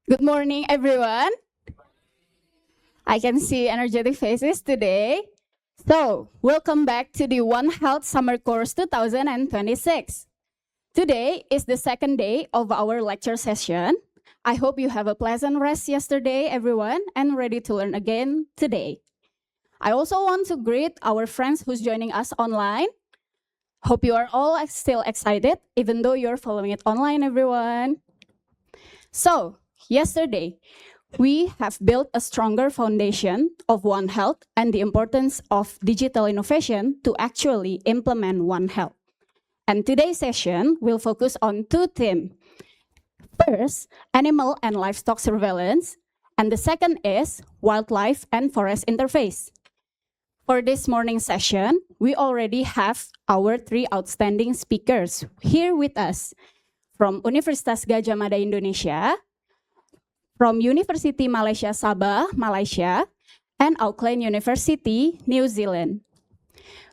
Good morning, everyone. I can see energetic faces today. So, welcome back to the One Health Summer Course 2026. Today is the second day of our lecture session. I hope you have a pleasant rest yesterday, everyone, and ready to learn again today. I also want to greet our friends who's joining us online. Hope you are all still excited, even though you're following it online, everyone. So, yesterday, we have built a stronger foundation of One Health and the importance of digital innovation to actually implement One Health. And today's session will focus on two themes. First, animal and livestock surveillance, and the second is wildlife and forest interface. For this morning session, we already have our three outstanding speakers here with us from Universitas Gadjah Mada Indonesia, from University Malaysia Sabah, Malaysia, and Auckland University, New Zealand.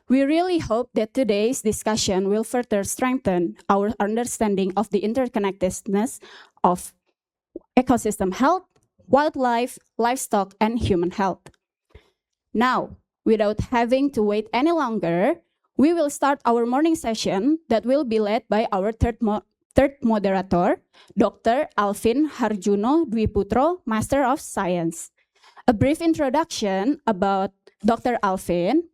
We really hope that today's discussion will further strengthen our understanding of the interconnectedness of ecosystem health, wildlife, livestock, and human health. Now, without having to wait any longer, we will start our morning session that will be led by our third moderator, Dr. Alvin Harjuno Dwi Putro, Master of Science. A brief introduction about Dr. Alvin.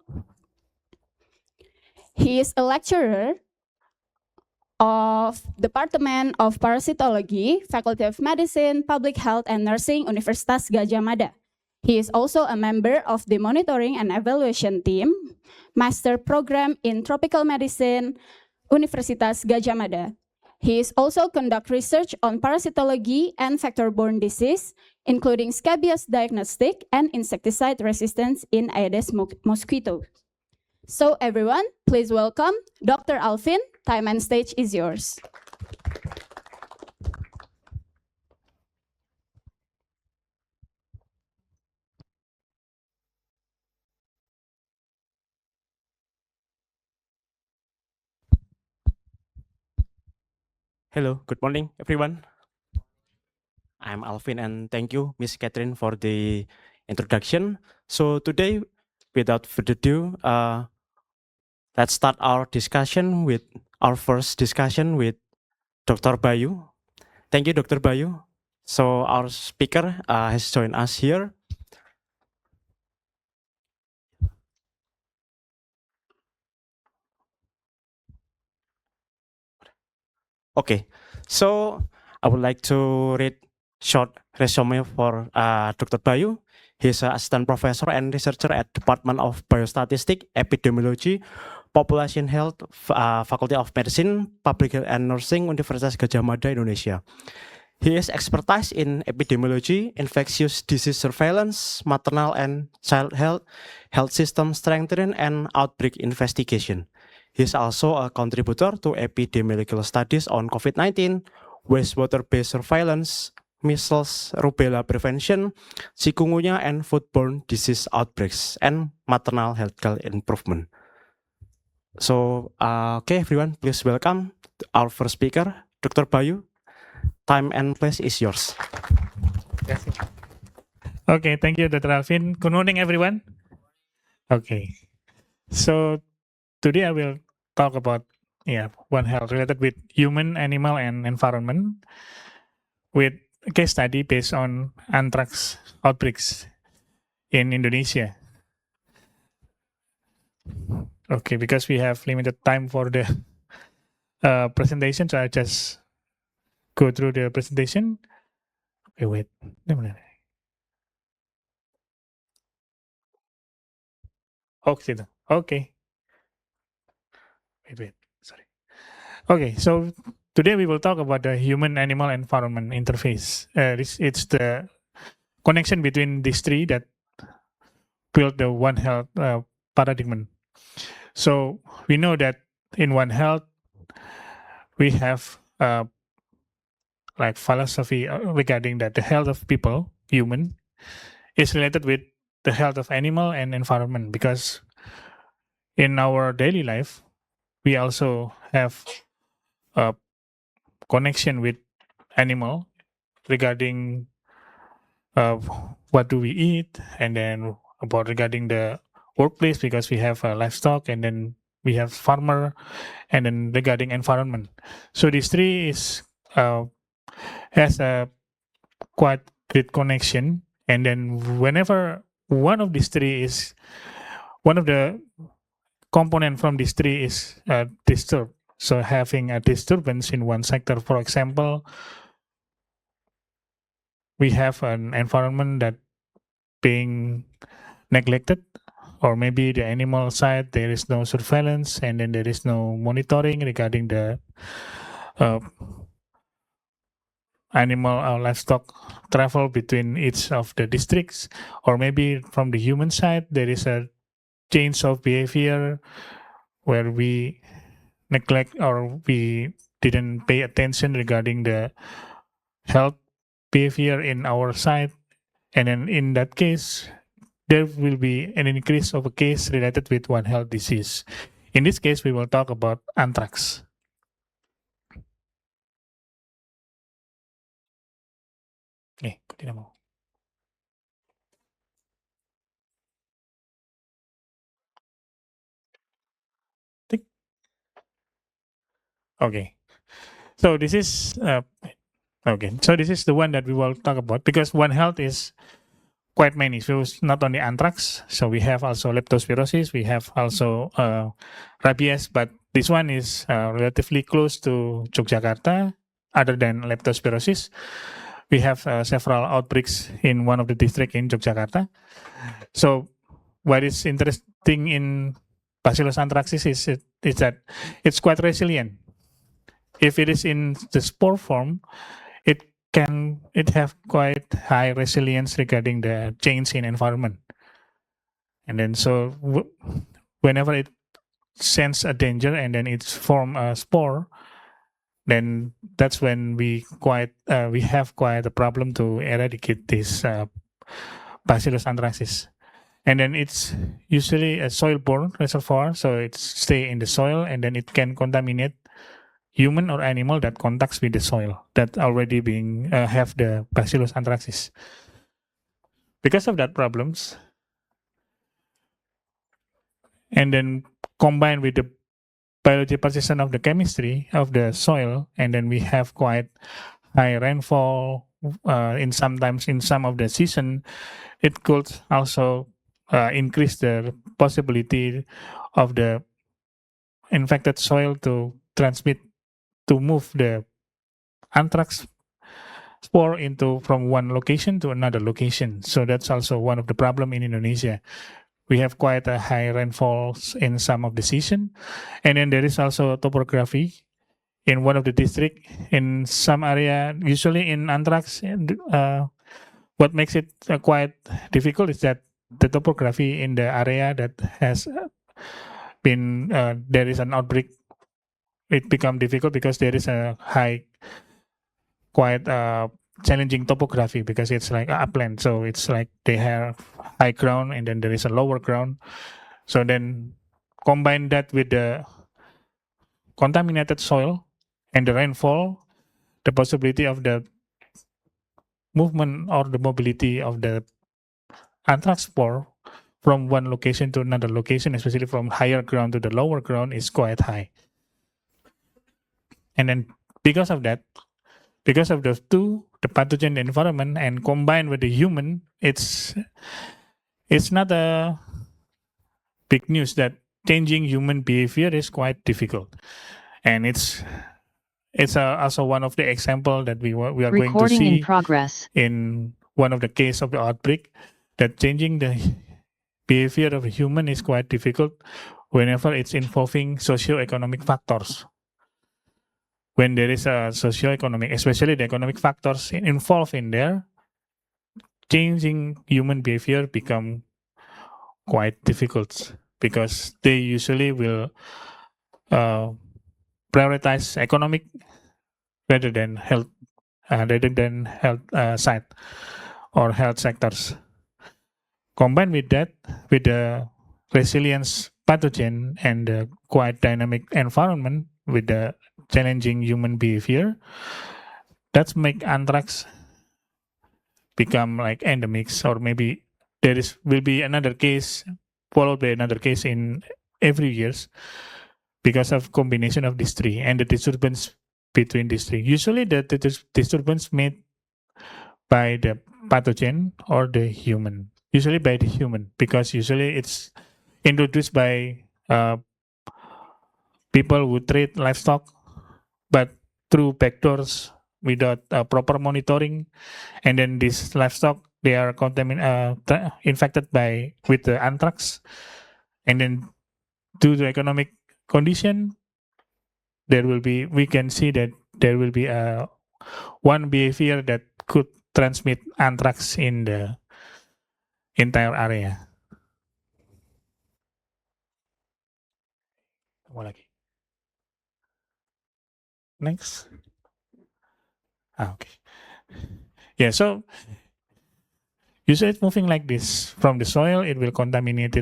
He is a lecturer of Department of Parasitology, Faculty of Medicine, Public Health and Nursing, Universitas Gadjah Mada. He is also a member of the Monitoring and Evaluation Team, Master Program in Tropical Medicine, Universitas Gadjah Mada. He is also conduct research on parasitology and vector-borne disease, including scabies diagnostic and insecticide resistance in Aedes mosquito. So everyone, please welcome Dr. Alvin. Time and stage is yours. Hello, good morning, everyone. I'm Alvin, and thank you, Miss Catherine, for the introduction. So today, without further ado, let's start our first discussion with Dr. Bayu. Thank you, Dr. Bayu. So our speaker has joined us here. Okay, so I would like to read short resume for Dr. Bayu. He's an assistant professor and researcher at Department of Biostatistics, Epidemiology, Population Health, Faculty of Medicine, Public Health and Nursing, Universitas Gadjah Mada, Indonesia. He is expertise in epidemiology, infectious disease surveillance, maternal and child health, health system strengthening, and outbreak investigation. He is also a contributor to epidemiological studies on COVID-19, wastewater-based surveillance, measles, rubella prevention, chikungunya, and foodborne disease outbreaks, and maternal health care improvement. So, okay, everyone, please welcome our first speaker, Dr. Bayu. Time and place is yours. Okay, thank you, Dr. Alvin. Good morning, everyone. Okay, so today I will talk about One Health related with human, animal, and environment with a case study based on anthrax outbreaks in Indonesia. Okay, because we have limited time for the presentation, so I just go through the presentation. Okay, wait. Okay. Wait. Sorry. Okay, so today we will talk about the human-animal environment interface. It's the connection between these three that build the One Health paradigm. So we know that in One Health, we have like philosophy regarding that the health of people, human, is related with the health of animal and environment, because in our daily life, we also have a connection with animal, regarding what do we eat, and then about regarding the workplace because we have livestock, and then we have farmer, and then regarding environment. So these three is has a quite great connection, and then whenever one of these three is one of the component from these three is disturbed, so having a disturbance in one sector, for example, we have an environment that being neglected, or maybe the animal side there is no surveillance, and then there is no monitoring regarding the animal or livestock travel between each of the districts, or maybe from the human side there is a change of behavior where we neglect or we didn't pay attention regarding the health behavior in our side, and then in that case there will be an increase of a case related with one health disease. In this case we will talk about anthrax. Tidak mau. Okay, so this is okay. So this is the one that we will talk about because One Health is quite many. So it's not only anthrax. So we have also leptospirosis. We have also rabies, but this one is relatively close to Yogyakarta. Other than leptospirosis, we have several outbreaks in one of the districts in Yogyakarta. So what is interesting in Bacillus anthracis is that it's quite resilient. If it is in the spore form, it have quite high resilience regarding the change in environment. And then so whenever it sense a danger and then it's form a spore, then that's when we have quite a problem to eradicate this Bacillus anthracis. And then it's usually a soil-borne reservoir, so it stay in the soil, and then it can contaminate human or animal that contacts with the soil that already being have the Bacillus anthracis. Because of that problems, and then combined with the biology persistence of the chemistry of the soil, and then we have quite high rainfall sometimes in some of the season, it could also increase the possibility of the infected soil to move the anthrax spore from one location to another location. So that's also one of the problem in Indonesia. We have quite a high rainfalls in some of the season, and then there is also topography in one of the district in some area. Usually in anthrax, what makes it quite difficult is that the topography in the area that has been there is an outbreak, it become difficult because there is a high, quite challenging topography because it's like upland. So it's like they have high ground and then there is a lower ground. So then combine that with the contaminated soil and the rainfall, the possibility of the movement or the mobility of the anthrax spore from one location to another location, especially from higher ground to the lower ground, is quite high. And then because of that, because of those two, the pathogen environment and combined with the human, it's not a big news that changing human behavior is quite difficult, and it's also one of the example that we are going to Recording see in progress. in one of the case of the outbreak, that changing the behavior of a human is quite difficult whenever it's involving socio-economic factors. When there is a socio-economic, especially the economic factors involved in there, changing human behavior become quite difficult because they usually will prioritize economic rather than health side or health sectors. Combined with that, with the resilience pathogen and the quite dynamic environment with the challenging human behavior, that's make anthrax become like endemics, or maybe will be another case followed by another case in every years because of combination of these three and the disturbance between these three. Usually the disturbance made by the pathogen or the human. Usually by the human, because usually it's introduced by people who trade livestock, but through backdoors without proper monitoring, and then these livestock they are infected by with the anthrax, and then due to economic condition, we can see that there will be one behavior that could transmit anthrax in the entire area. Apa lagi? Next. Okay. Yeah, so usually it's moving like this. From the soil, it will contaminate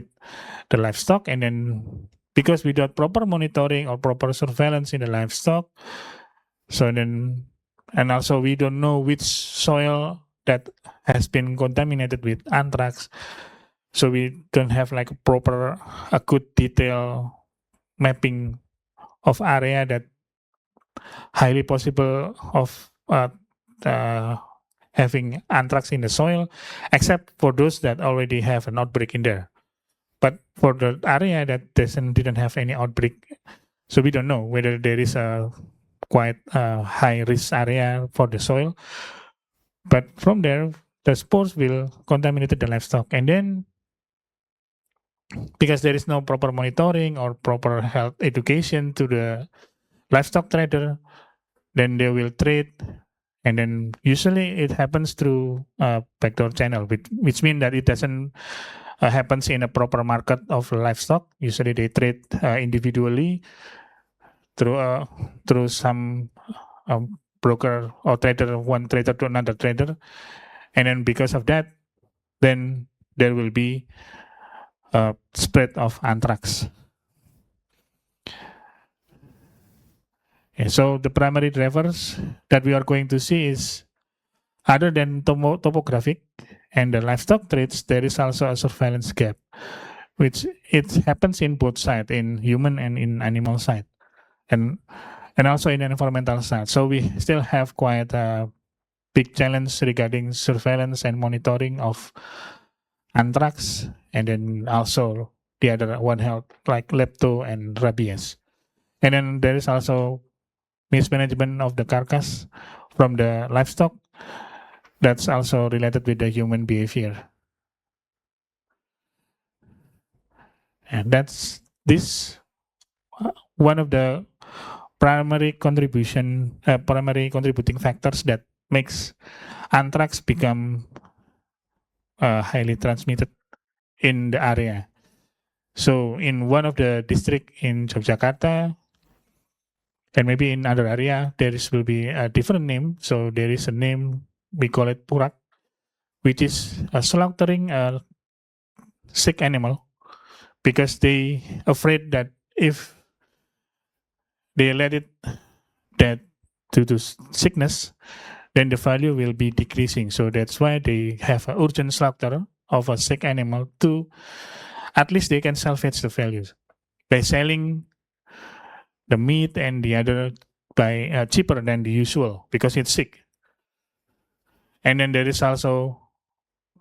the livestock, and then because without proper monitoring or proper surveillance in the livestock, so then, and also we don't know which soil that has been contaminated with anthrax, so we don't have like a good detail mapping of area that highly possible of having anthrax in the soil, except for those that already have an outbreak in there. But for the area that didn't have any outbreak, so we don't know whether there is a quite high risk area for the soil. But from there, the spores will contaminate the livestock, and then because there is no proper monitoring or proper health education to the livestock trader, then they will trade, and then usually it happens through a backdoor channel, which means that it doesn't happens in a proper market of livestock. Usually they trade individually through some broker or trader, one trader to another trader, and then because of that, then there will be a spread of anthrax. Okay, so the primary drivers that we are going to see is, other than topographic and the livestock traits, there is also a surveillance gap, which it happens in both sides, in human and in animal side, and also in environmental side. So we still have quite a big challenge regarding surveillance and monitoring of anthrax, and then also the other one health like lepto and rabies. And then there is also mismanagement of the carcass from the livestock. That's also related with the human behavior. And that's this one of the primary contributing factors that makes anthrax become highly transmitted in the area. So in one of the district in Yogyakarta, and maybe in other area, will be a different name. So there is a name, we call it purak, which is slaughtering a sick animal, because they afraid that if they let it dead due to sickness, then the value will be decreasing. So that's why they have an urgent slaughter of a sick animal to at least they can salvage the values by selling the meat and the other by cheaper than the usual because it's sick. And then there is also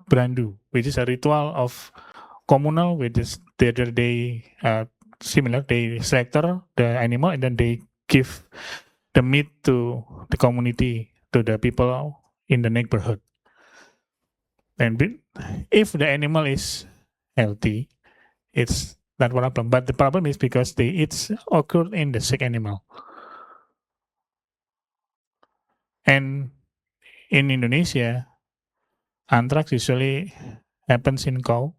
brandu, which is a ritual of communal, which is they similar, they slaughter the animal and then they give the meat to the community, to the people in the neighborhood. And if the animal is healthy, it's not a problem. But the problem is because it's occurred in the sick animal. And in Indonesia, anthrax usually happens in cow,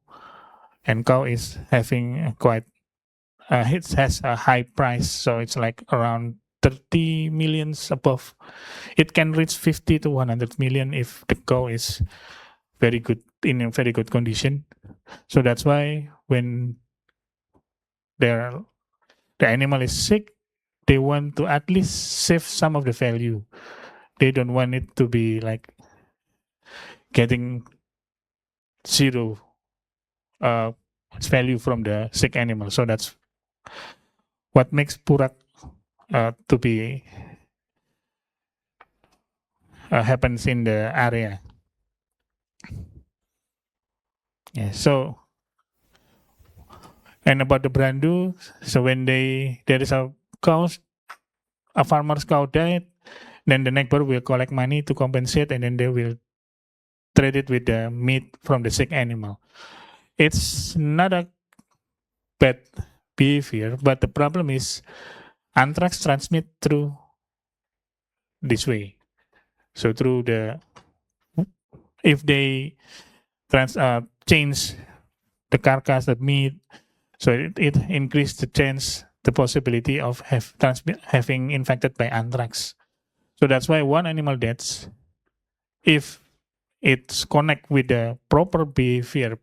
and cow is having quite it has a high price, so it's like around 30 millions above. It can reach 50 to 100 million if the cow is very good, in a very good condition. So that's why when the animal is sick, they want to at least save some of the value. They don't want it to be like getting zero value from the sick animal. So that's what makes purak to be happens in the area. Yeah. So, and about the brandu, so when there is a farmer's cow died, then the neighbor will collect money to compensate, and then they will trade it with the meat from the sick animal. It's not a bad behavior, but the problem is anthrax transmit through this way. So through if they change the carcass of meat, so it increased the possibility of having infected by anthrax. So that's why one animal deaths, if it's connect with the proper behavior,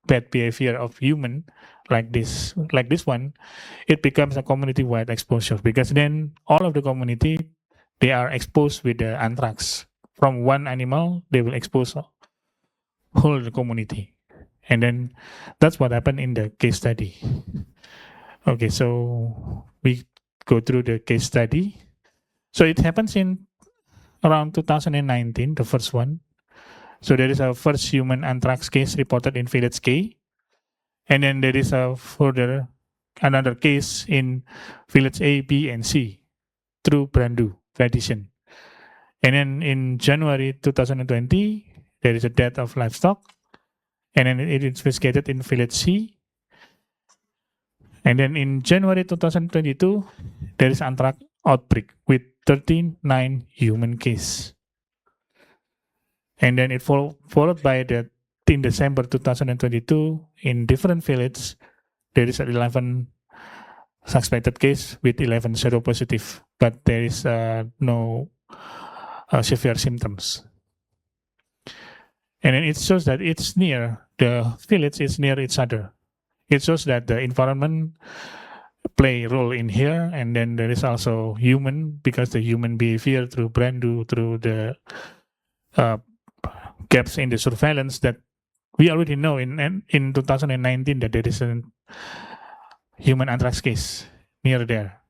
bad behavior of human, like this one, it becomes a community-wide exposure, because then all of the community, they are exposed with the anthrax. From one animal, they will expose whole the community. And then that's what happened in the case study. Okay, so we go through the case study. So it happens in around 2019, the first one. So there is a first human anthrax case reported in village K. And then there is another case in village A, B, and C through Brandu tradition. And then in January 2020, there is a death of livestock. And then it is investigated in village C. And then in January 2022, there is anthrax outbreak with 39 human cases. And then it followed by in December 2022, in different villages, there is 11 suspected case with 11 seropositive, but there is no severe symptoms. And then it shows that the village is near each other. It shows that the environment play a role in here, and then there is also human, because the human behavior through Brandu, through the gaps in the surveillance that we already know in 2019 that there is a human anthrax case near there.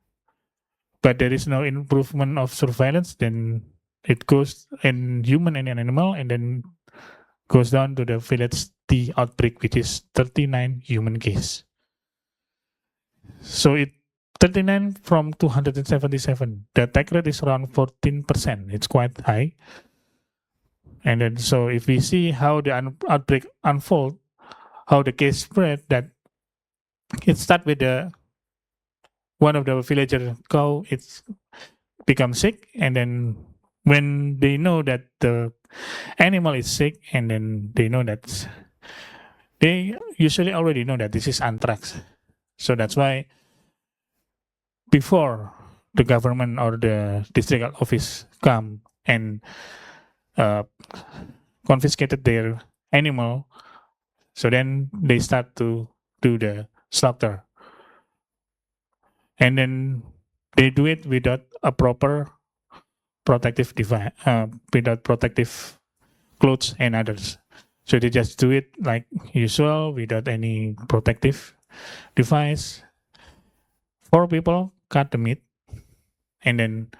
But there is no improvement of surveillance, then it goes in human and animal, and then goes down to the village D outbreak, which is 39 human case. So 39 from 277. The attack rate is around 14%. It's quite high. And then, so if we see how the outbreak unfold, how the case spread, that it start with one of the villager cow, it's become sick, and then when they know that the animal is sick, and then they usually already know that this is anthrax. So that's why before the government or the district office come and confiscated their animal, so then they start to do the slaughter. And then they do it without a proper protective device, without protective clothes and others. So they just do it like usual without any protective device. 4 people cut the meat and then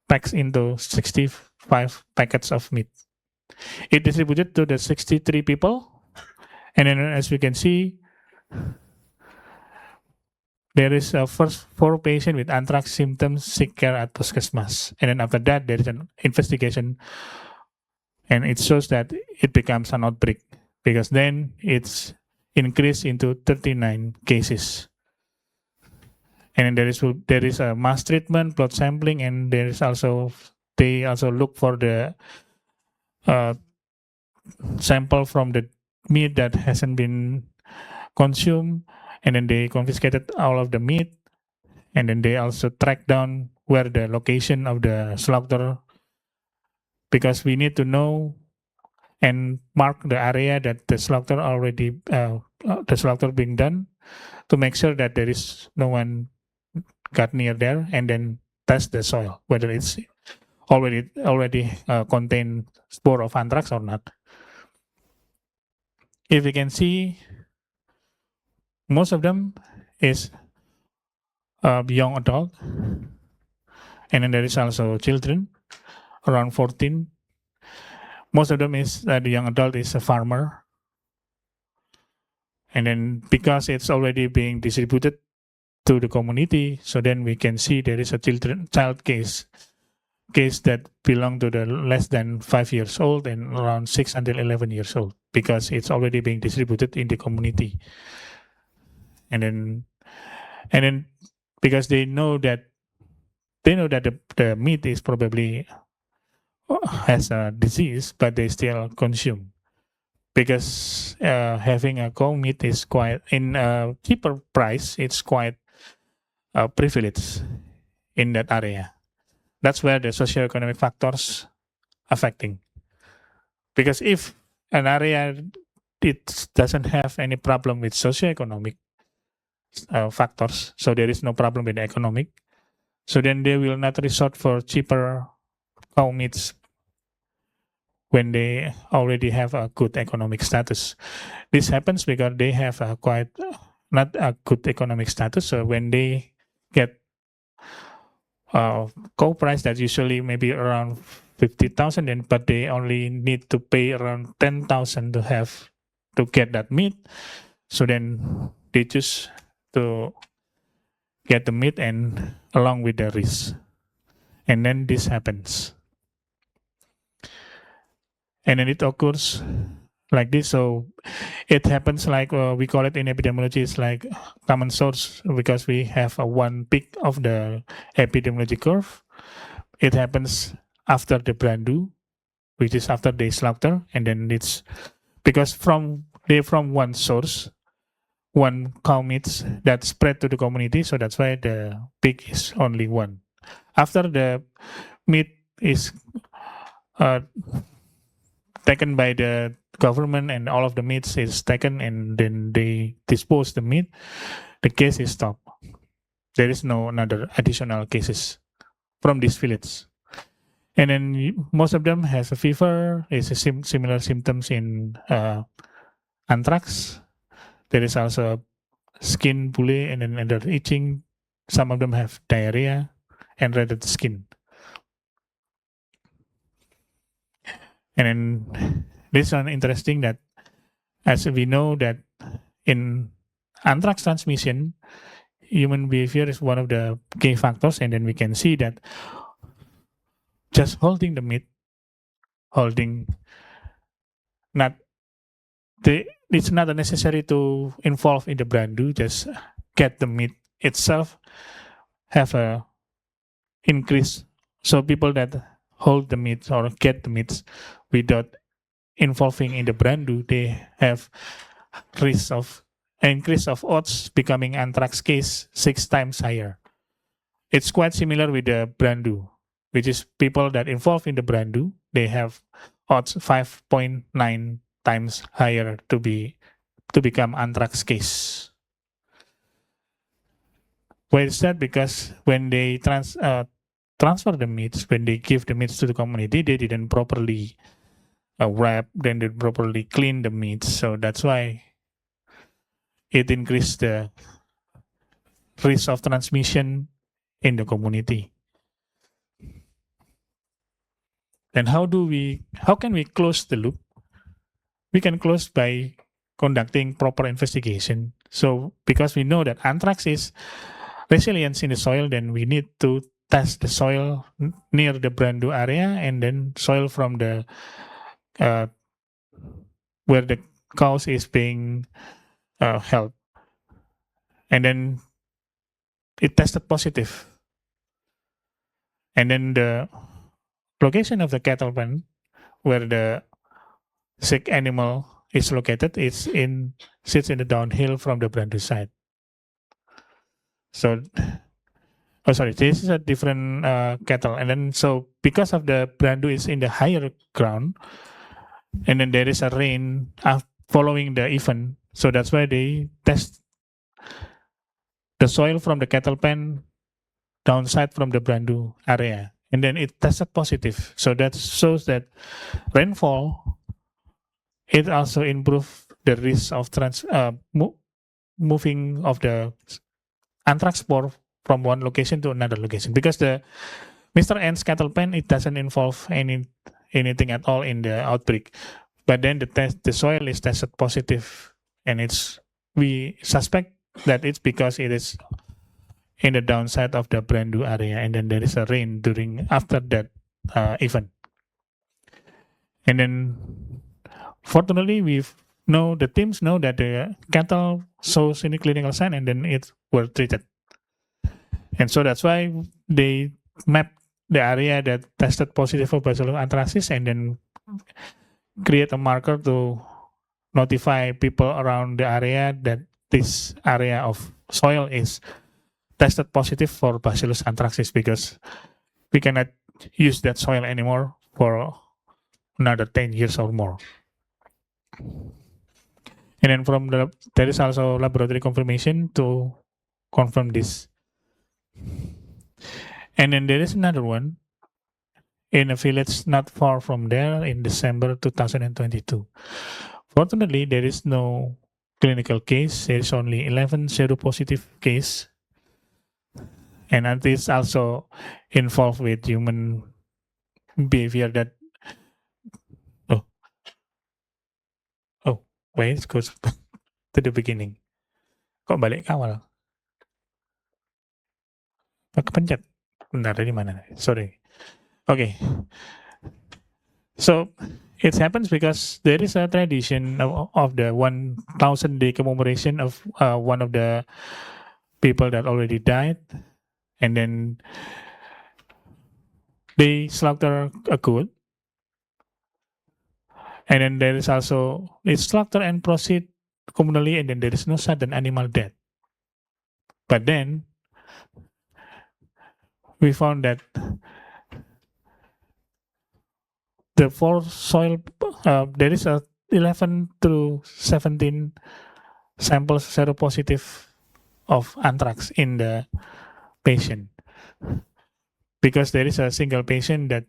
packs into 65 packets of meat. It distributed to the 63 people. And then as we can see, there is a first 4 patients with anthrax symptoms seek care at Puskesmas. And then after that, there is an investigation. And it shows that it becomes an outbreak, because then it's increased into 39 cases. And then there is a mass treatment, blood sampling, and they also look for the sample from the meat that hasn't been consumed, and then they confiscated all of the meat, and then they also track down where the location of the slaughter, because we need to know and mark the area that the slaughter being done, to make sure that there is no one got near there, and then test the soil whether it's already contain spore of anthrax or not. if you can see, most of them is young adult, and then there is also children, around 14. Most of them is the young adult is a farmer, and then because it's already being distributed to the community, so then we can see there is a child case that belong to the less than 5 years old and around 6 until 11 years old, because it's already being distributed in the community. And then because they know that the meat is probably has a disease, but they still consume, because having a cow meat is quite in a cheaper price. It's quite a privilege in that area. That's where the socioeconomic factors affecting. Because if an area it doesn't have any problem with socioeconomic factors, so there is no problem with the economic, so then they will not resort for cheaper cow meats when they already have a good economic status. This happens because they have a quite not a good economic status. So when they get coal price that's usually maybe around 50,000, and but they only need to pay around 10,000 to get that meat. So then they choose to get the meat and along with the risk, and then this happens, and then it occurs like this. So it happens like we call it in epidemiology, it's like common source, because we have a one peak of the epidemiology curve. It happens after the brandu, which is after the slaughter, and then it's because from one source, one cow meats that spread to the community, so that's why the peak is only one. After the meat is taken by the government and all of the meats is taken and then they dispose the meat, the case is stopped. There is no another additional cases from this village. And then most of them has a fever, is a similar symptoms in anthrax. There is also skin bule and then under itching. Some of them have diarrhea and reddened skin. And then this one interesting that as we know that in anthrax transmission, human behavior is one of the key factors, and then we can see that just holding the meat, it's not necessary to involve in the brandu, just get the meat itself have a increase. So people that hold the meat or get the meats without involving in the brandu, they have risk of increase of odds becoming anthrax case 6 times higher. It's quite similar with the brandu, which is people that involved in the brandu, they have odds 5.9 times higher to become anthrax case. Why is that? Because when they transfer the meats, when they give the meats to the community, they didn't properly wrap, then they properly clean the meats. So that's why it increased the risk of transmission in the community. Then how can we close the loop? We can close by conducting proper investigation. So because we know that anthrax is resilience in the soil, then we need to test the soil near the brandu area and then soil from the where the cows is being held. And then it tested positive. And then the location of the cattle pen where the sick animal is located sits in the downhill from the brandu side. So this is a different cattle. And then so because of the brandu is in the higher ground, and then there is a rain following the event, so that's why they test the soil from the cattle pen downside from the brandu area, and then it tested positive. So that shows that rainfall, it also improved the risk of moving of the anthrax spore from one location to another location, because the Mr. N's cattle pen, it doesn't involve anything at all in the outbreak. But then the soil is tested positive, and we suspect that it's because it is in the downside of the Brandu area, and then there is a rain after that event. And then fortunately, the teams know that the cattle shows any clinical sign, and then it were treated. And so that's why they mapped the area that tested positive for Bacillus anthracis, and then create a marker to notify people around the area that this area of soil is tested positive for Bacillus anthracis, because we cannot use that soil anymore for another 10 years or more. And then there is also laboratory confirmation to confirm this. And then there is another one in a village not far from there in December 2022. Fortunately, there is no clinical case. There is only 11 seropositive case. And it is also involved with human behavior that wait, it goes to the beginning. Kok balik ke awal? Kepencet. Bentar, dari mana? Sorry. Okay. So it happens because there is a tradition of the 1,000-day commemoration of one of the people that already died, and then they slaughter a goat, and then there is also it's slaughter and proceed communally, and then there is no sudden animal death. But then we found that the soil there is a 11 to 17 samples seropositive of anthrax in the patient, because there is a single patient that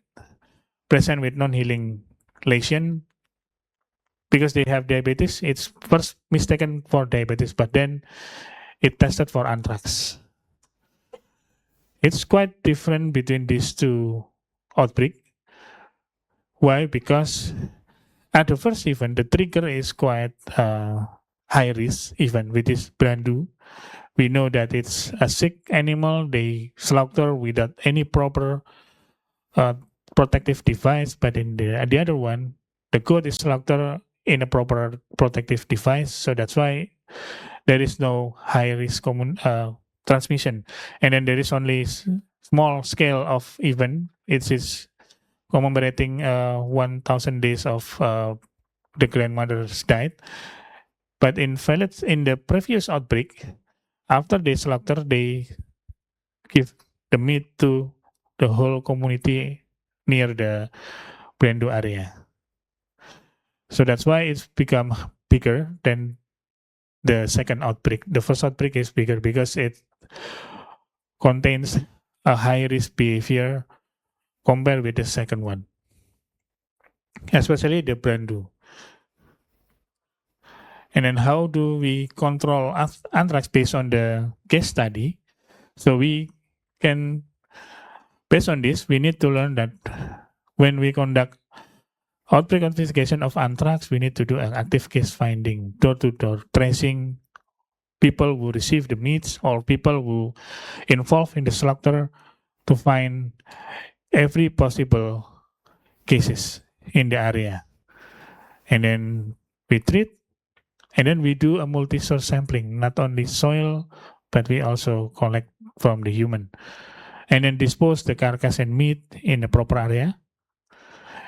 present with non-healing lesion because they have diabetes. It's first mistaken for diabetes, but then it tested for anthrax. It's quite different between these two outbreaks. Why? Because at the first event, the trigger is quite high risk event, which is Brandu. We know that it's a sick animal. They slaughter without any proper protective device. But in the other one, the goat is slaughtered in a proper protective device. So that's why there is no high risk transmission. And then there is only small scale of event. It is commemorating 1,000 days of the grandmother's died. But in the previous outbreak, after they slaughter, they give the meat to the whole community near the Brandu area. So that's why it's become bigger than the second outbreak. The first outbreak is bigger because it contains a high risk behavior compared with the second one, especially the Brandu. And then how do we control anthrax based on the case study? So we can, based on this, we need to learn that when we conduct outbreak investigation of anthrax, we need to do an active case finding, door-to-door tracing people who receive the meats or people who involved in the slaughter to find every possible cases in the area. And then we treat, and then we do a multi-source sampling, not only soil, but we also collect from the human. And then dispose the carcass and meat in the proper area.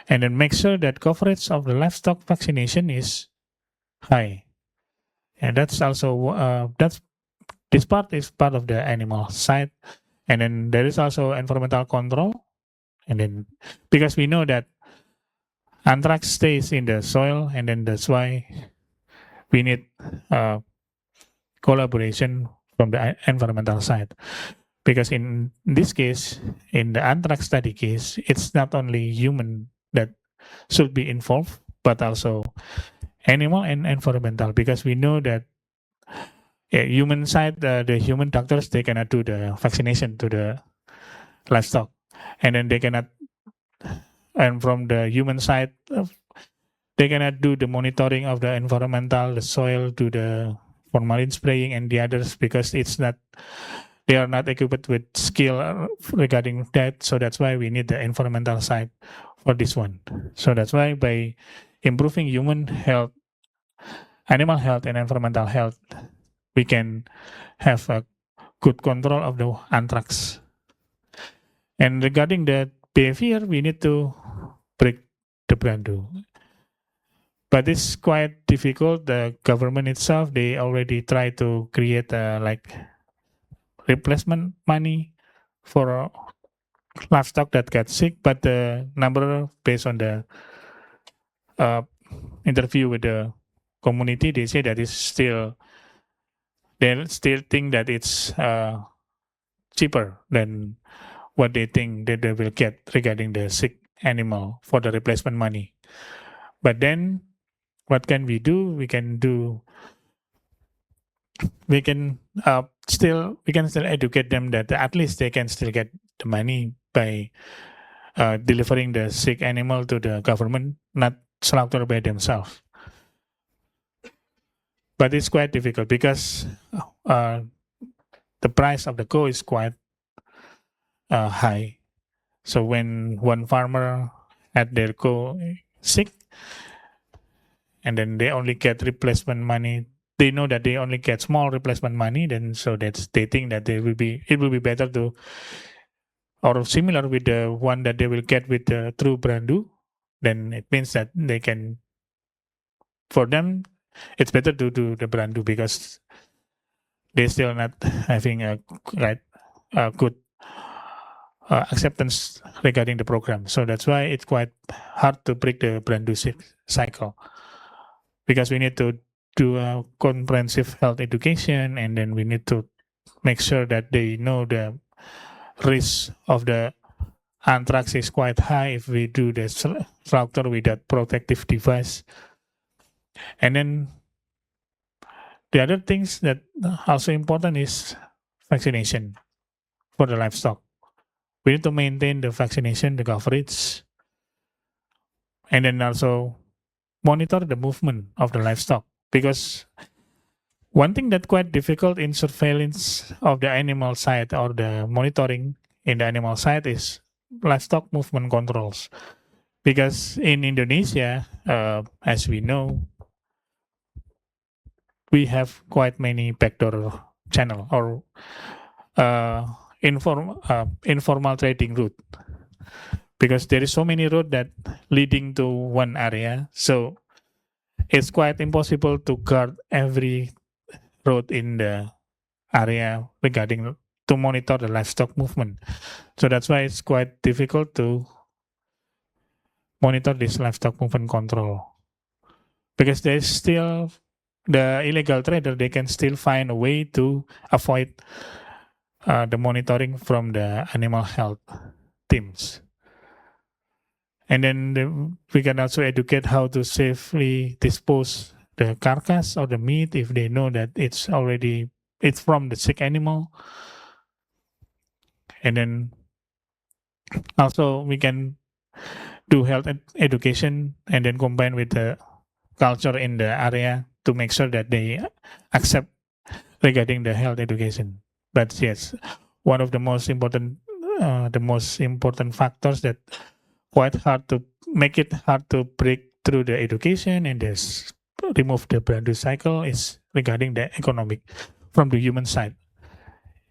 And then make sure that coverage of the livestock vaccination is high. And that's also, this part is part of the animal side. And then there is also environmental control. And then, because we know that anthrax stays in the soil, and then that's why we need collaboration from the environmental side. Because in this case, in the anthrax study case, it's not only human that should be involved, but also animal and environmental, because we know that human side, the human doctors, they cannot do the vaccination to the livestock, and then they cannot, and from the human side, they cannot do the monitoring of the environmental, the soil, to the formalin spraying and the others, because it's not, they are not equipped with skill regarding that. So that's why we need the environmental side for this one. So that's why by improving human health, animal health, and environmental health, we can have a good control of the anthrax. And regarding the behavior, we need to break the brandu. But it's quite difficult. The government itself, they already try to create like replacement money for livestock that get sick, but the number, based on the interview with the community, they say that it's still, they still think that it's cheaper than what they think that they will get regarding the sick animal for the replacement money. But then what can we do? We can still educate them that at least they can still get the money by delivering the sick animal to the government, not slaughter by themselves. But it's quite difficult because the price of the cow is quite high. So when one farmer had their cow sick, and then they only get replacement money, they know that they only get small replacement money, then so that's, they think that it will be better to, or similar with the one that they will get with the true brandu, then it means that they can, for them, it's better to do the brandu because they still not having a good acceptance regarding the program. So that's why it's quite hard to break the brandu cycle, because we need to do a comprehensive health education, and then we need to make sure that they know the risk of the anthrax is quite high if we do the slaughter without protective device. And then the other things that also important is vaccination for the livestock. We need to maintain the vaccination, the coverage, and then also monitor the movement of the livestock, because one thing that quite difficult in surveillance of the animal side or the monitoring in the animal side is livestock movement controls. Because in Indonesia, as we know, we have quite many backdoor channel or informal trading route, because there is so many road that leading to one area. So it's quite impossible to guard every road in the area regarding to monitor the livestock movement. So that's why it's quite difficult to monitor this livestock movement control, because there's still the illegal trader, they can still find a way to avoid the monitoring from the animal health teams. And then we can also educate how to safely dispose the carcass or the meat if they know that it's from the sick animal. And then also we can do health education and then combine with the culture in the area to make sure that they accept regarding the health education. But yes, one of the most important factors that quite hard to make it hard to break through the education and this remove the brandu cycle is regarding the economic from the human side.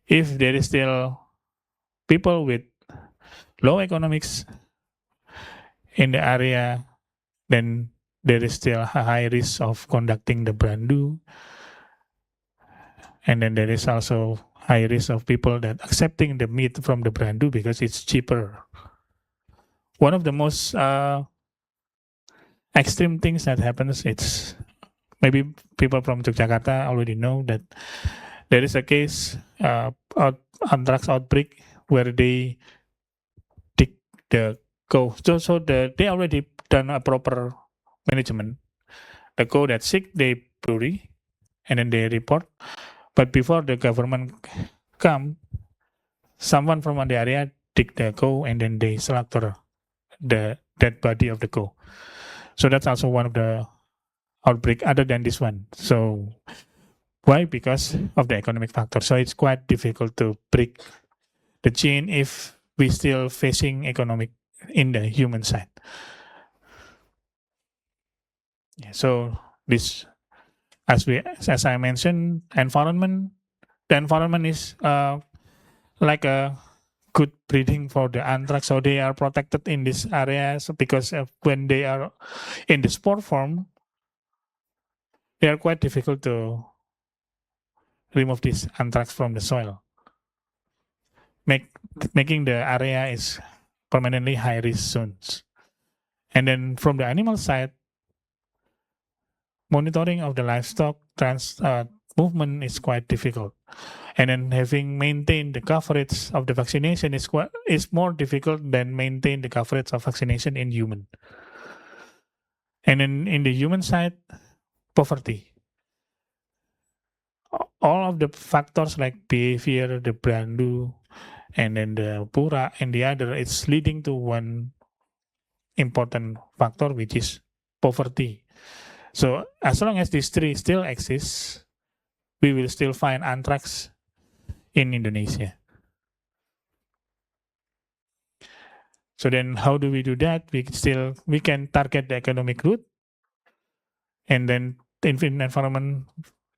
If there is still people with low economics in the area, then there is still a high risk of conducting the brandu. And then there is also high risk of people that accepting the meat from the brandu because it's cheaper. One of the most extreme things that happens, it's maybe people from Yogyakarta already know that there is a case anthrax outbreak where they take the cow. So they already done a proper management. the cow that's sick, they bury, and then they report. But before the government come, someone from the area dig the cow and then they slaughter the dead body of the cow. So that's also one of the outbreak other than this one. So why? Because of the economic factor. So it's quite difficult to break the chain if we still facing economic in the human side. Yeah, so this, as I mentioned, the environment is like a good breeding for the anthrax. So they are protected in this areas because when they are in the spore form, they are quite difficult to remove this anthrax from the soil, making the area is permanently high risk zones. And then from the animal side, monitoring of the livestock movement is quite difficult. And then having maintained the coverage of the vaccination is more difficult than maintain the coverage of vaccination in human. And then in the human side, poverty. All of the factors like behavior, the brandu, and then the pura and the other, it's leading to one important factor, which is poverty. So as long as these three still exist, we will still find anthrax in Indonesia. So then how do we do that? We can target the economic growth, and then the environment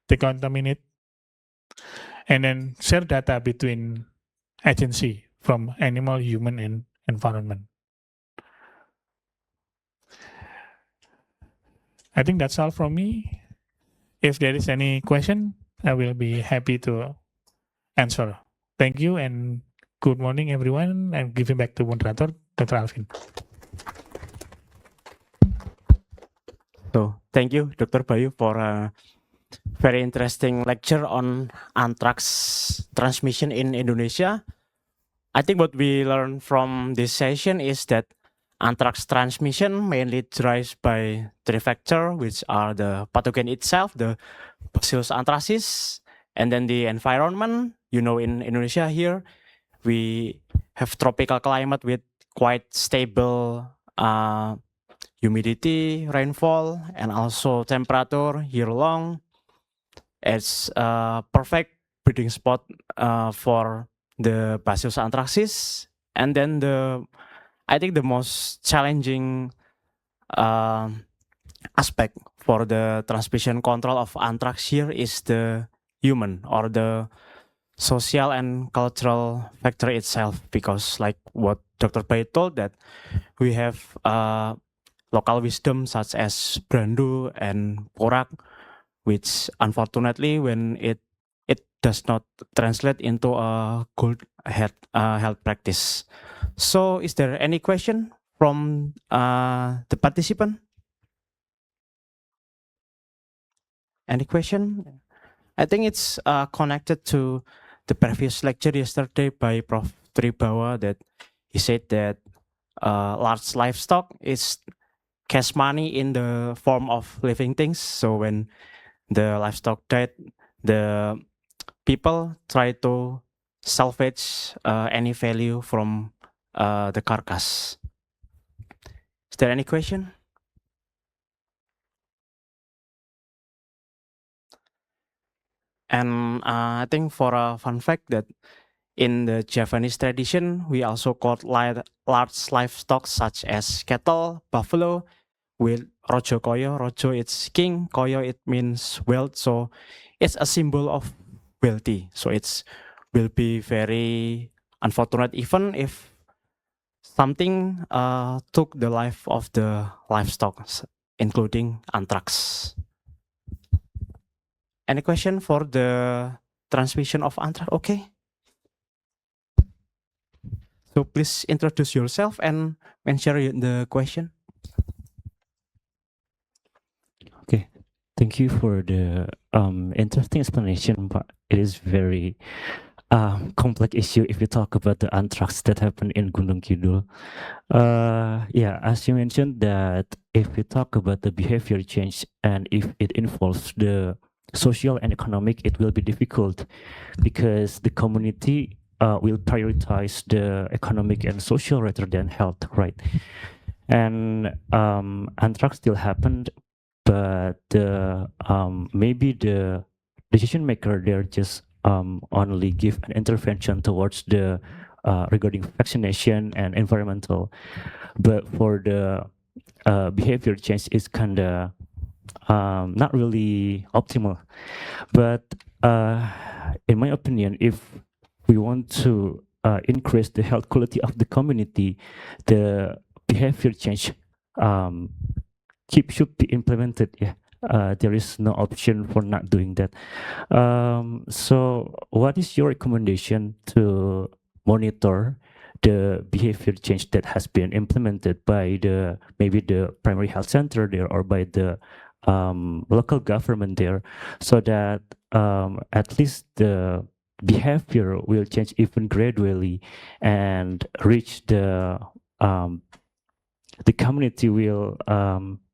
decontaminate, and then share data between agency from animal, human, and environment. I think that's all from me. If there is any question, I will be happy to answer. Thank you and good morning, everyone. And giving back to moderator, Dr. Alvin. So thank you, Dr. Bayu, for a very interesting lecture on anthrax transmission in Indonesia. I think what we learned from this session is that anthrax transmission mainly drives by three factors, which are the pathogen itself, the Bacillus anthracis, and then the environment. You know, in Indonesia here, we have tropical climate with quite stable humidity, rainfall, and also temperature year long. It's a perfect breeding spot for the Bacillus anthracis. And then I think the most challenging aspect for the transmission control of anthrax here is the human or the social and cultural factor itself, because like what Dr. Pai told, that we have local wisdom such as brandu and porak, which unfortunately when it does not translate into a good health practice. So is there any question from the participant? Any question? I think it's connected to the previous lecture yesterday by Prof. Tribawa, that he said that large livestock is cash money in the form of living things. So when the livestock died, the people try to salvage any value from the carcass. Is there any question? And I think for a fun fact that in the Javanese tradition, we also caught large livestock such as cattle, buffalo, with Rojo Koyo. Rojo it's king, Koyo it means wealth. So it's a symbol of wealthy. So it's will be very unfortunate even if something took the life of the livestock, including anthrax. Any question for the transmission of anthrax? Okay. So please introduce yourself and mention the question. Okay, thank you for the interesting explanation, but it is very complex issue if you talk about the anthrax that happened in Gunung Kidul. Yeah, as you mentioned that if we talk about the behavior change and if it involves the social and economic, it will be difficult because the community will prioritize the economic and social rather than health, right? And anthrax still happened, but maybe the decision maker there just only give an intervention towards the regarding vaccination and environmental, but for the behavior change is kind of not really optimal. But in my opinion, if we want to increase the health quality of the community, the behavior change should be implemented. Yeah, there is no option for not doing that. So, what is your recommendation to monitor the behavior change that has been implemented by the maybe the primary health center there or by the local government there, so that at least the behavior will change even gradually and reach the community will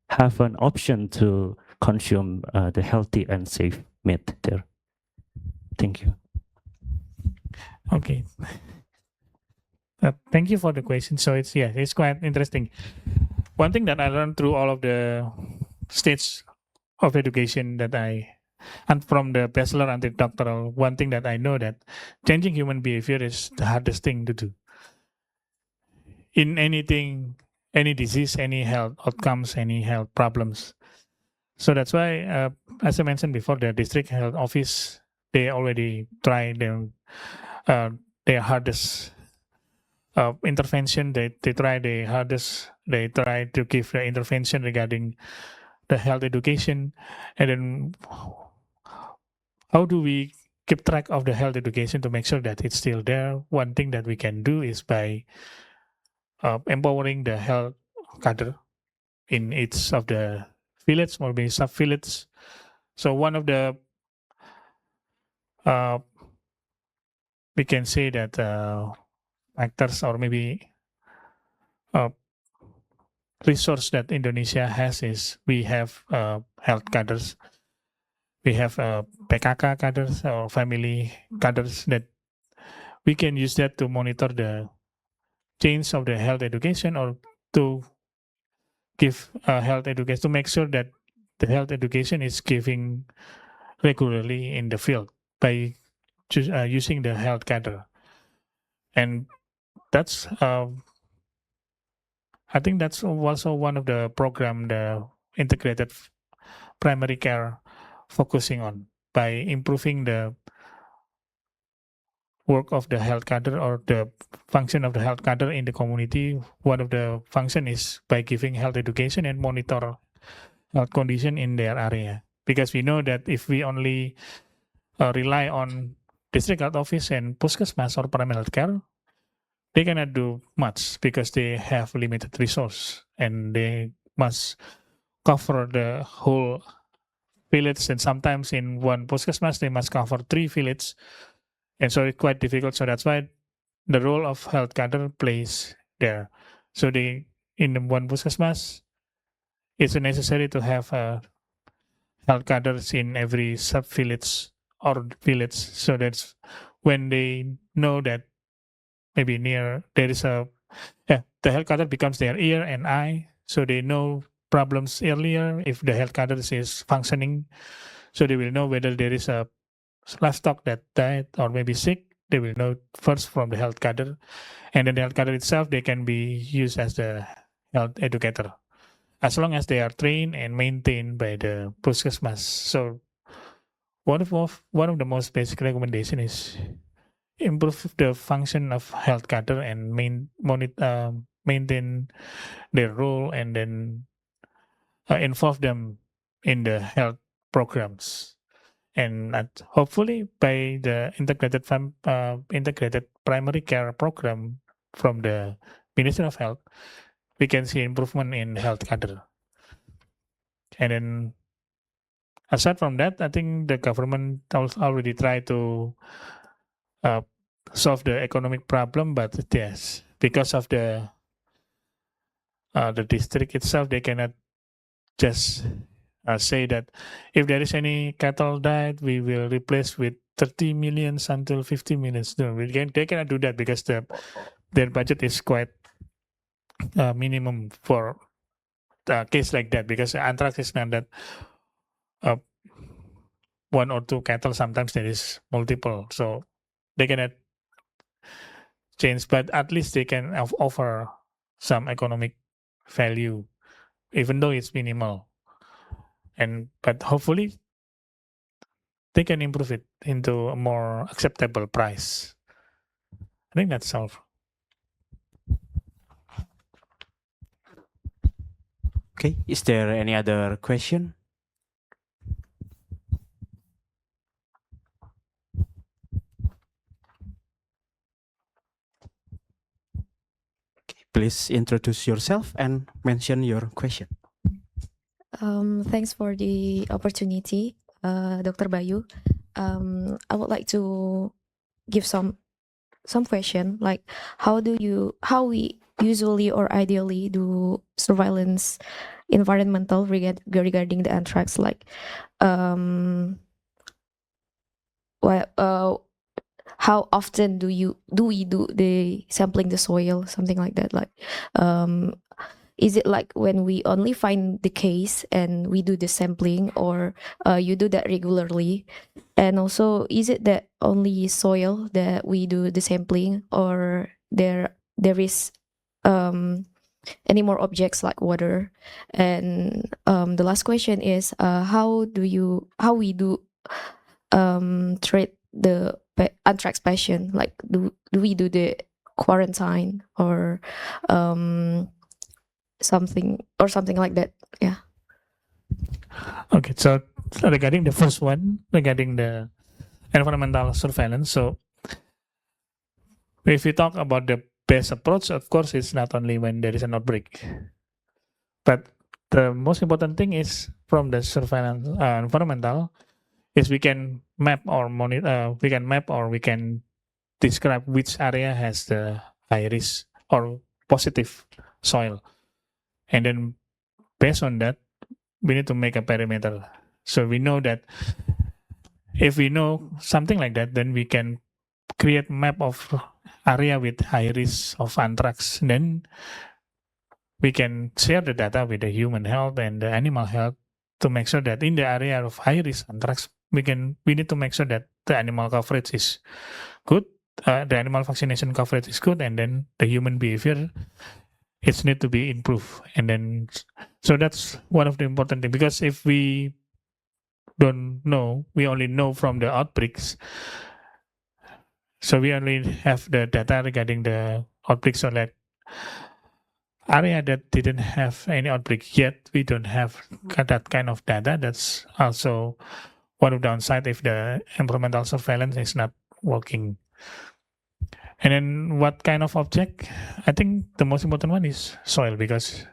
have an option to consume the healthy and safe meat there. Thank you. Okay. Thank you for the question. So it's quite interesting. One thing that I learned through all of the stages of education that and from the bachelor and the doctoral, one thing that I know that changing human behavior is the hardest thing to do. In anything, any disease, any health outcomes, any health problems. So that's why, as I mentioned before, the district health office, they already try their hardest intervention. They try their hardest. They try to give the intervention regarding the health education, and then how do we keep track of the health education to make sure that it's still there? One thing that we can do is by empowering the health cadre in each of the village or maybe sub village. So one of the we can say that factors or maybe resource that Indonesia has is we have health cadres, we have PKK cadres or family cadres that we can use that to monitor the change of the health education or to give health education to make sure that the health education is giving regularly in the field by using the health cadre. And that's I think that's also one of the program the integrated primary care focusing on by improving the work of the health cadre or the function of the health cadre in the community. One of the function is by giving health education and monitor health condition in their area, because we know that if we only rely on district health office and puskesmas or primary health care, they cannot do much because they have limited resource and they must cover the whole village, and sometimes in one puskesmas they must cover 3 villages, and so it's quite difficult. So that's why the role of health cadre plays there. So they in one puskesmas, it's necessary to have health cadres in every sub village or village. So that's when they know that maybe near there is the health cadre becomes their ear and eye, so they know problems earlier if the health cadre is functioning, so they will know whether there is a livestock that died or maybe sick. They will know first from the health cadre, and then the health cadre itself, they can be used as the health educator as long as they are trained and maintained by the puskesmas. So one of the most basic recommendation is improve the function of health cadre and maintain their role, and then involve them in the health programs. And hopefully by the integrated primary care program from the Ministry of Health, we can see improvement in health cadre. And then aside from that, I think the government already tried to solve the economic problem, but yes, because of the district itself, they cannot just say that if there is any cattle died, we will replace with 30 millions until 50 millions. No, they cannot do that because their budget is quite minimum for a case like that, because anthrax is not that uh, one or two cattle. Sometimes there is multiple, so they cannot change. But at least they can offer some economic value, even though it's minimal. But hopefully they can improve it into a more acceptable price. I think that's all. Okay, is there any other question? Okay, please introduce yourself and mention your question. Thanks for the opportunity, Dr. Bayu. I would like to give some question, like how we usually or ideally do surveillance environmental regarding the anthrax, like how often do we do the sampling the soil, something like that, like is it like when we only find the case and we do the sampling, or you do that regularly? And also, is it that only soil that we do the sampling, or there is any more objects like water? And the last question is how we do treat the anthrax patient, like do we do the quarantine or something like that? Yeah. Okay, so regarding the first one, regarding the environmental surveillance, so if we talk about the best approach, of course, it's not only when there is an outbreak, but the most important thing is from the surveillance environmental is we can map or monitor, we can describe which area has the high risk or positive soil, and then based on that, we need to make a perimeter. So we know that if we know something like that, then we can create map of area with high risk of anthrax. Then we can share the data with the human health and the animal health to make sure that in the area of high risk anthrax, we need to make sure that the animal coverage is good, the animal vaccination coverage is good, and then the human behavior it's need to be improved. And then so that's one of the important things, because if we don't know, we only know from the outbreaks, so we only have the data regarding the outbreaks on that area that didn't have any outbreak yet. We don't have that kind of data. That's also one of the downside if the environmental surveillance is not working. And then what kind of object? I think the most important one is soil, because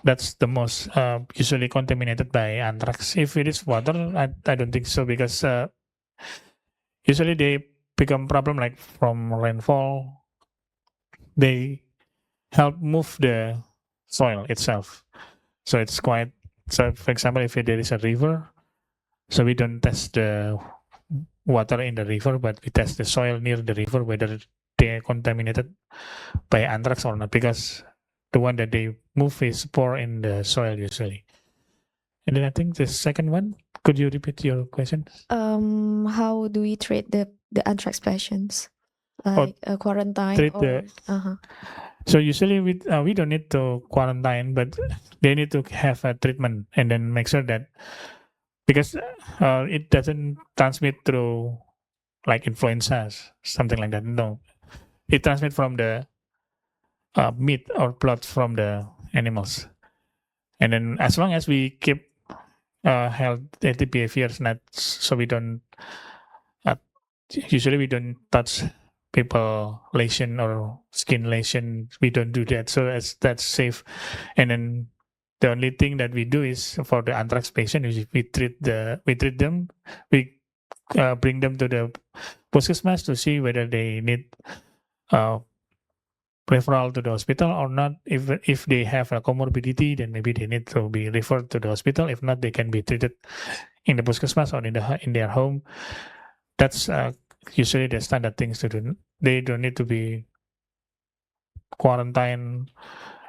that's the most usually contaminated by anthrax. If it is water, I don't think so, because usually they become problem like from rainfall. They help move the soil itself. So it's quite, so for example, if there is a river, so we don't test the water in the river, but we test the soil near the river, whether they are contaminated by anthrax or not, because the one that they move is pour in the soil usually. And then I think the second one, could you repeat your question? How do we treat the anthrax patients, like quarantine treat or So usually we don't need to quarantine, but they need to have a treatment and then make sure that, because it doesn't transmit through like influenza, something like that. No, it transmits from the meat or blood from the animals. And then as long as we keep healthy behaviors, not so we don't usually we don't touch people lesion or skin lesion. We don't do that, so that's safe. And then the only thing that we do is for the anthrax patient is we treat them, we bring them to the postesmas to see whether they need referral to the hospital or not. If they have a comorbidity, then maybe they need to be referred to the hospital. If not, they can be treated in the puskesmas or in their home. That's usually the standard things to do. They don't need to be quarantined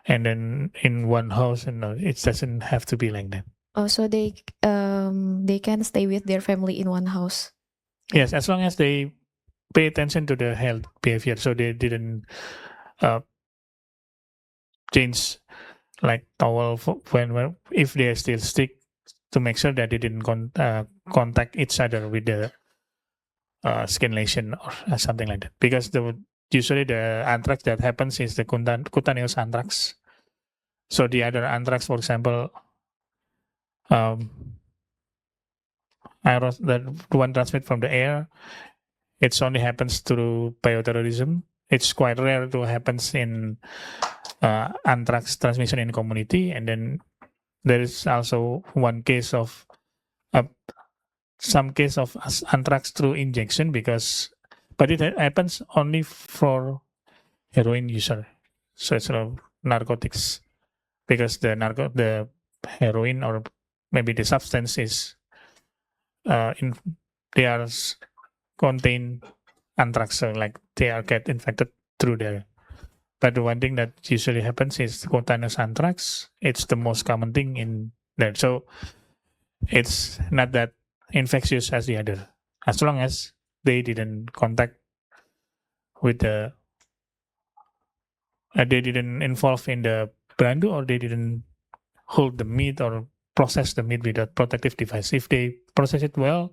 and then in one house, and it doesn't have to be like that. Oh, so they can stay with their family in one house. Yes, as long as they pay attention to the health behavior, so they didn't change like towel when if they are still sick, to make sure that they didn't contact each other with the skin lesion or something like that. Because usually the anthrax that happens is the cutaneous anthrax. So the other anthrax, for example, that one transmit from the air, it only happens through bioterrorism. It's quite rare to happens in anthrax transmission in community. And then there is also one case of some case of anthrax through injection, but it happens only for heroin user. So it's narcotics, because the heroin or maybe the substance is they are contain anthrax, so like they are get infected through there. But the one thing that usually happens is cutaneous anthrax. It's the most common thing in there. So it's not that infectious as the other, as long as they didn't contact with the they didn't involve in the brandu, or they didn't hold the meat or process the meat with a protective device. If they process it well,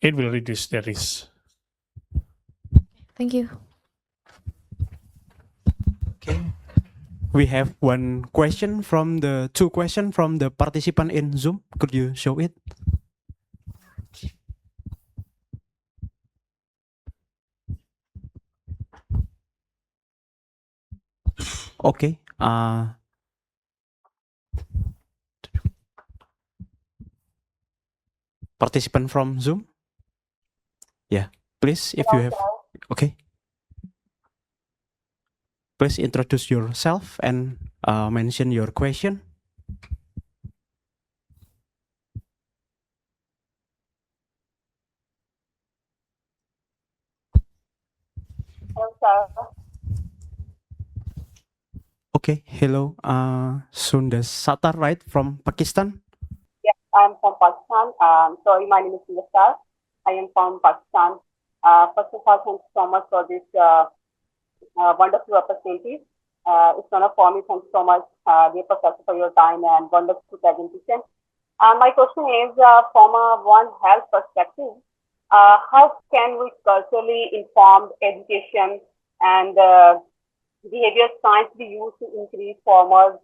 it will reduce the risk. Thank you. Okay. We have one question from the two questions from the participant in Zoom. Could you show it? Okay. Participant from Zoom. Yeah, please, if you have. Okay. Please introduce yourself and mention your question. Okay, hello. Sunda Satar, right, from Pakistan? Yes, I'm from Pakistan. Sorry, my name is Nilsar. I am from Pakistan. First of all, thanks so much for this wonderful opportunity. It's an honor for me. Thanks so much, dear professor, for your time and wonderful presentation. My question is, from a One Health perspective, how can we culturally informed education and behavior science be used to increase farmers'